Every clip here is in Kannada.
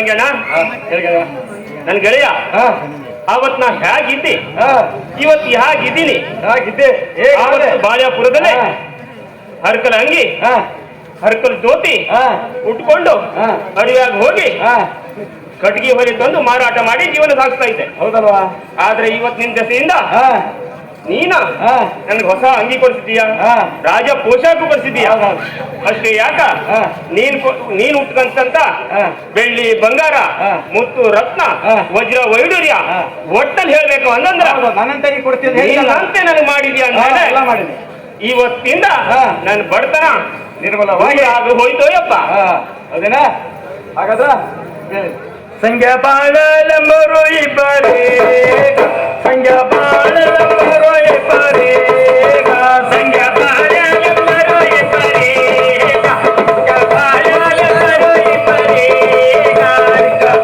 ಸಂಗಣ್ಣ ನನ್ ಗೆಳೆಯ ಅವತ್ ನಾ ಹೇಗಿದ್ದೆ ಇವತ್ತು ಹೇಗಿದ್ದೀನಿ ಬಾಳ್ಯಾಪುರದಲ್ಲೇ ಹರ್ಕಲ್ ಅಂಗಿ ಹರ್ಕಲ್ ಜ್ಯೋತಿ ಉಟ್ಕೊಂಡು ಅಡಿಯಾಗ ಹೋಗಿ ಕಟ್ಗಿ ಹೊಲಿ ತಂದು ಮಾರಾಟ ಮಾಡಿ ಜೀವನ ಸಾಗಿಸ್ತಾ ಇದ್ದೆ. ಹೌದಲ್ವಾ? ಆದ್ರೆ ಇವತ್ ನಿನ್ ದೆಸೆಯಿಂದ ನೀನ ನನ್ಗೆ ಹೊಸ ಅಂಗಿ ಕೊಡಿಸಿದೀಯ, ರಾಜ ಪೋಷಾಕು ಕೊಡಿಸಿದೀಯ. ಅಷ್ಟೇ ಯಾಕ ನೀನ್ ಉಟ್ಕಂತ ಬೆಳ್ಳಿ ಬಂಗಾರ ಮುತ್ತು ರತ್ನ ವಜ್ರ ವೈಡೂರ್ಯ ಒಟ್ಟಲ್ಲಿ ಹೇಳ್ಬೇಕು ಅಂತಂದ್ರ ನನ್ನಂತೆ ನನಗೆ ಮಾಡಿದ್ಯಾ ಅಂತ ಇವತ್ತಿಂದ ನನ್ ಬಡತನ ನಿರ್ಮಲವಾಗಿ ಆಗ ಹೋಯ್ತು ಯಪ್ಪ. ಅದೇನಾ? ಹಾಗಾದ್ರ ಸಂಖ್ಯಾ ಬಾಳಲಂಬರು ಇಬ್ಬರೇ ಸಂಖ್ಯಾ ಬಾಳಲಂಬರು ಇಬ್ಬರೇ ಸಂಖ್ಯಾ ಬಾಳಲಂಬರು ಇಬ್ಬರೇ ಬಾಳಲಂಬರು ಇಬ್ಬರೇ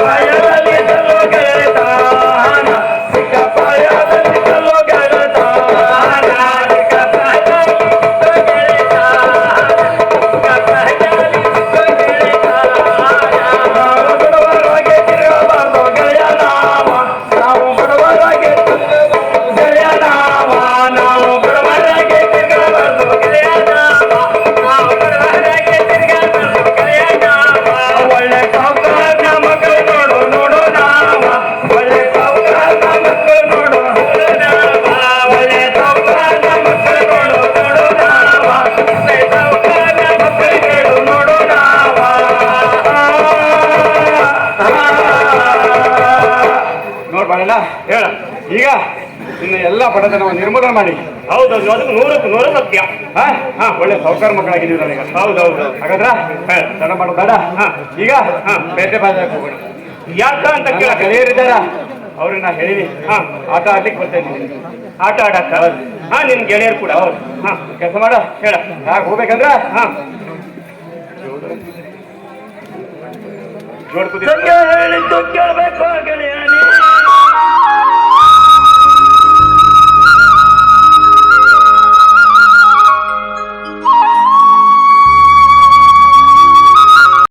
ಬಾಳಲಲ್ಲಿ ಸಲೋ ಗೆಳತಾನ ಸಿಕ್ಕ ಬಾಳಲಲ್ಲಿ ಸಲೋ ಗೆಳತಾನ ಸಿಕ್ಕ ಬಾಳಲಲ್ಲಿ ಸಲೋ ಗೆಳತಾನ ಸಿಕ್ಕ ಬಾಳಲಲ್ಲಿ ಸಲೋ ಹೇಳ. ಈಗ ಇನ್ನು ಎಲ್ಲ ಬಡತನವನ್ನು ನಿರ್ಮೂಲನೆ ಮಾಡಿ. ಹೌದೌದು, ಅದಕ್ಕೆ ನೂರು ಸತ್ಯ. ಒಳ್ಳೆ ಸೌಕರ್ಯ ಮಕ್ಕಳಾಗಿದ್ದೀವಿ ನಾನೀಗ. ಹೌದೌದು. ಹಾಗಾದ್ರ ತಡ ಮಾಡೋದು ಬೇಡ. ಈಗ ಬೇಟೆ ಬಾಜಾಕ್ ಹೋಗೋಣ. ಯಾಕ ಅಂತ ಕೇಳ ಗೆಳೆಯರಿದ್ದಾರ ಅವ್ರಿಗೆ ನಾ ಹೇಳಿನಿ ಆಟ ಆಡ್ಲಿಕ್ಕೆ ಬರ್ತೇನೆ. ಆಟ ಆಡಕ್ಕ ನಿನ್ ಗೆಳೆಯರು ಕೂಡ. ಹೌದು. ಕೆಲಸ ಮಾಡ. ಹೇಳ ಯಾಕೆ ಹೋಗ್ಬೇಕಂದ್ರ ಹೇಳಿದ್ದು ಕೇಳ್ಬೇಕು ಗೆಳೆಯ.